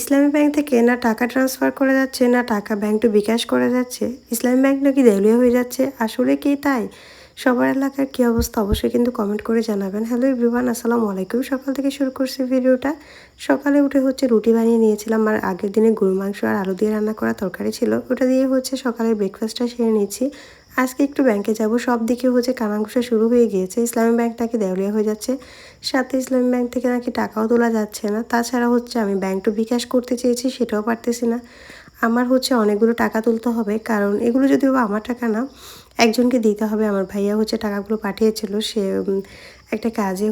ইসলামী bank থেকে না টাকা ট্রান্সফার করা যাচ্ছে না টাকা ব্যাংক টু বিকাশ করা যাচ্ছে। ইসলামী ব্যাংক নাকি দেউলিয়া হয়ে যাচ্ছে। আসলে কি তাই? সবার এলাকার কী অবস্থা অবশ্যই কিন্তু কমেন্ট করে জানাবেন। হ্যালো এভরিওয়ান, আসসালামু আলাইকুম। সকাল থেকে শুরু করছি ভিডিওটা। সকালে উঠে রুটি বানিয়ে নিয়েছিলাম আর আগের দিনে গরুর মাংস আর আলু দিয়ে রান্না করা তরকারি ছিল। ওটা দিয়ে সকালের ব্রেকফাস্টটা সেরে নিচ্ছি। আজকে একটু ব্যাংকে যাব, সব দিকে কানাঘুষা শুরু হয়ে গিয়েছে। ইসলামী ব্যাংক নাকি দেউলিয়া হয়ে যাচ্ছে, সাথে ইসলামী ব্যাংক থেকে নাকি টাকাও তোলা যাচ্ছে না। তাছাড়া আমি ব্যাংক টু বিকাশ করতে চেয়েছি, সেটাও পারতেছি না। আমার অনেকগুলো টাকা তুলতে হবে, কারণ এগুলো যদিও বা আমার টাকা না, একজনকে দিতে হবে। আমার ভাইয়া টাকাগুলো পাঠিয়েছিল, সে একটা কাজে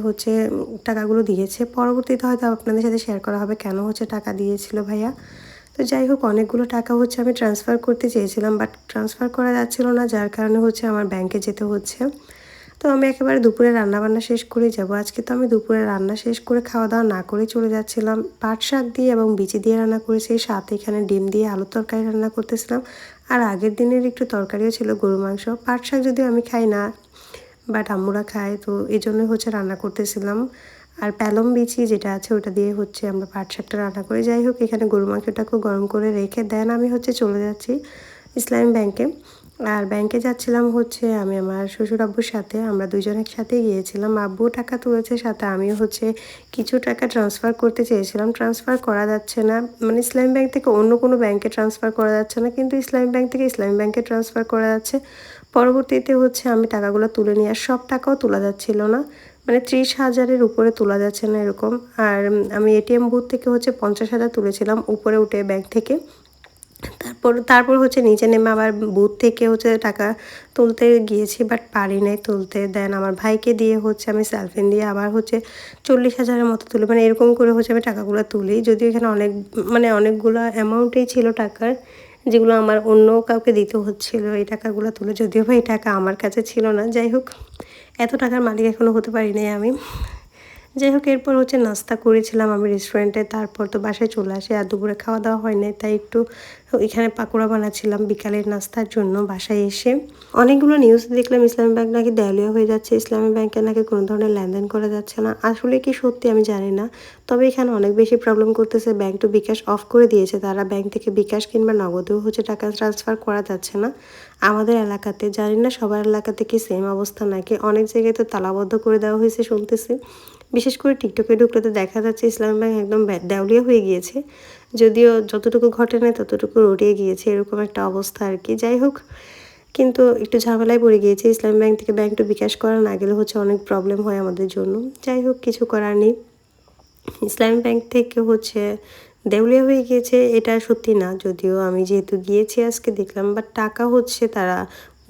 টাকাগুলো দিয়েছে। পরবর্তীতে হয়তো আপনাদের সাথে শেয়ার করা হবে কেন টাকা দিয়েছিল ভাইয়া। তো যাই হোক, অনেকগুলো টাকা আমি ট্রান্সফার করতে চেয়েছিলাম, বাট ট্রান্সফার করা যাচ্ছিল না, যার কারণে আমার ব্যাংকে যেতে হচ্ছে। তো আমি একেবারে দুপুরে রান্নাবান্না শেষ করেই যাব। আজকে তো আমি দুপুরে রান্না শেষ করে খাওয়া দাওয়া না করে চলে যাচ্ছিলাম। পাট শাক দিয়ে এবং বিচি দিয়ে রান্না করেছি, সাথে এখানে ডিম দিয়ে আলুর তরকারি রান্না করতেছিলাম। আর আগের দিনের একটু তরকারিও ছিল, গরু মাংস। পাট শাক যদিও আমি খাই না, বাট আম্মুরা খায়, তো এই জন্যই রান্না করতেছিলাম। আর প্যালম বিচি যেটা আছে ওটা দিয়ে আমরা পাট শাকটা রান্না করি। যাই হোক, এখানে গরু মাংসটাকেও গরম করে রেখে দেন আমি চলে যাচ্ছি ইসলামী ব্যাংকে। আর ব্যাংকে যাচ্ছিলাম আমি আমার শ্বশুর আব্বুর সাথে, আমরা দুজন একসাথে গিয়েছিলাম। আব্বু টাকা তুলেছে, সাথে আমিও কিছু টাকা ট্রান্সফার করতে চেয়েছিলাম, ট্রান্সফার করা যাচ্ছে না। মানে ইসলামী ব্যাংক থেকে অন্য কোনো ব্যাংকে ট্রান্সফার করা যাচ্ছে না, কিন্তু ইসলামী ব্যাংক থেকে ইসলামী ব্যাংকে ট্রান্সফার করা যাচ্ছে। পরবর্তীতে আমি টাকাগুলো তুলে নিয়ে, আর সব টাকাও তোলা যাচ্ছিল না, মানে 30,000-এর উপরে তোলা যাচ্ছে না এরকম। আর আমি এটিএম বুথ থেকে 50,000 তুলেছিলাম উপরে উঠে ব্যাংক থেকে। তারপর নিচে নেমে আবার বুথ থেকে টাকা তুলতে গিয়েছি, বাট পারি নাই তুলতে। দেন আমার ভাইকে দিয়ে আমি সেলফিন দিয়ে আবার 40,000-এর মতো তুলি, মানে এরকম করে আমি টাকাগুলো তুলি। যদিও এখানে অনেকগুলো অ্যামাউন্টেই ছিল টাকার, যেগুলো আমার অন্য কাউকে দিতে হচ্ছিলো এই টাকাগুলো তুলে। যদিও বা এই টাকা আমার কাছে ছিল না। যাই হোক, এত টাকার মালিক এখনও হতে পারি নাই আমি। যাই হোক, এরপর নাস্তা করেছিলাম আমি রেস্টুরেন্টে, তারপর তো বাসায় চলে আসি। আর দুপুরে খাওয়া দাওয়া হয় নাই, তাই একটু এখানে পাকোড়া বানাচ্ছিলাম বিকালের নাস্তার জন্য বাসায় এসে। অনেকগুলো নিউজ দেখলাম ইসলামী ব্যাংক নাকি দেউলিয়া হয়ে যাচ্ছে, ইসলামী ব্যাংকে নাকি কোনো ধরনের লেনদেন করা যাচ্ছে না। আসলে কি সত্যি আমি জানি না, তবে এখানে অনেক বেশি প্রবলেম করতেছে। ব্যাংক টু বিকাশ অফ করে দিয়েছে তারা, ব্যাংক থেকে বিকাশ কিংবা নগদেও টাকা ট্রান্সফার করা যাচ্ছে না আমাদের এলাকাতে। জানি না সবার এলাকাতে কি সেম অবস্থা নাকি। অনেক জায়গায় তো তালাবদ্ধ করে দেওয়া হয়েছে শুনতেছি। বিশেষ করে টিকটকে ঢুকলে তো দেখা যাচ্ছে ইসলামী ব্যাংক একদম দেউলিয়া হয়ে গিয়েছে, যদিও যতটুকু ঘটে নাই ততটুকু রটিয়ে গিয়েছে, এরকম একটা অবস্থা আর কি। যাই হোক, কিন্তু একটু ঝামেলায় পড়ে গিয়েছে। ইসলামী ব্যাংক থেকে ব্যাংক টু বিকাশ করা না গেলে অনেক প্রবলেম হয় আমাদের জন্য। যাই হোক, কিছু করার নেই। ইসলামী ব্যাংক থেকে দেউলিয়া হয়ে গিয়েছে এটা সত্যি না, যদিও আমি যেহেতু গিয়েছি আজকে দেখলাম। বাট টাকা তারা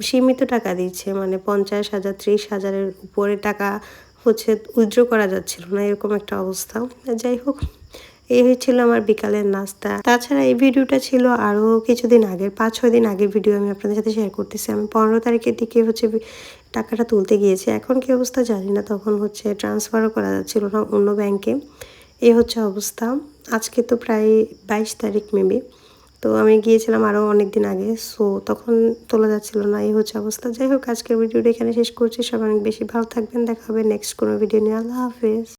সীমিত টাকা দিচ্ছে, মানে 50,000 30,000-এর উপরে টাকা উইথড্র করা যাচ্ছিল না, এরকম একটা অবস্থা। যাই হোক, এই হচ্ছিল আমার বিকালের নাস্তা। তাছাড়া এই ভিডিওটা ছিল আরও কিছুদিন আগের, 5-6 দিন আগের ভিডিও আমি আপনাদের সাথে শেয়ার করতেছি। আমি 15 তারিখের দিকে টাকাটা তুলতে গিয়েছি। এখন কি অবস্থা জানি না, তখন ট্রান্সফারও করা যাচ্ছিল না অন্য ব্যাংকে। এই অবস্থা। আজকে তো প্রায় 22 তারিখ মেবি, তো আমি গিয়েছিলাম আরও অনেক দিন আগে, সো তখন তোলা যাচ্ছিল না। এই অবস্থা। যাই হোক, আজকের ভিডিওটা এখানে শেষ করছি। সবাই অনেক বেশি ভালো থাকবেন, দেখা হবে নেক্সট কোনো ভিডিও নিয়ে। আল্লাহ হাফেজ।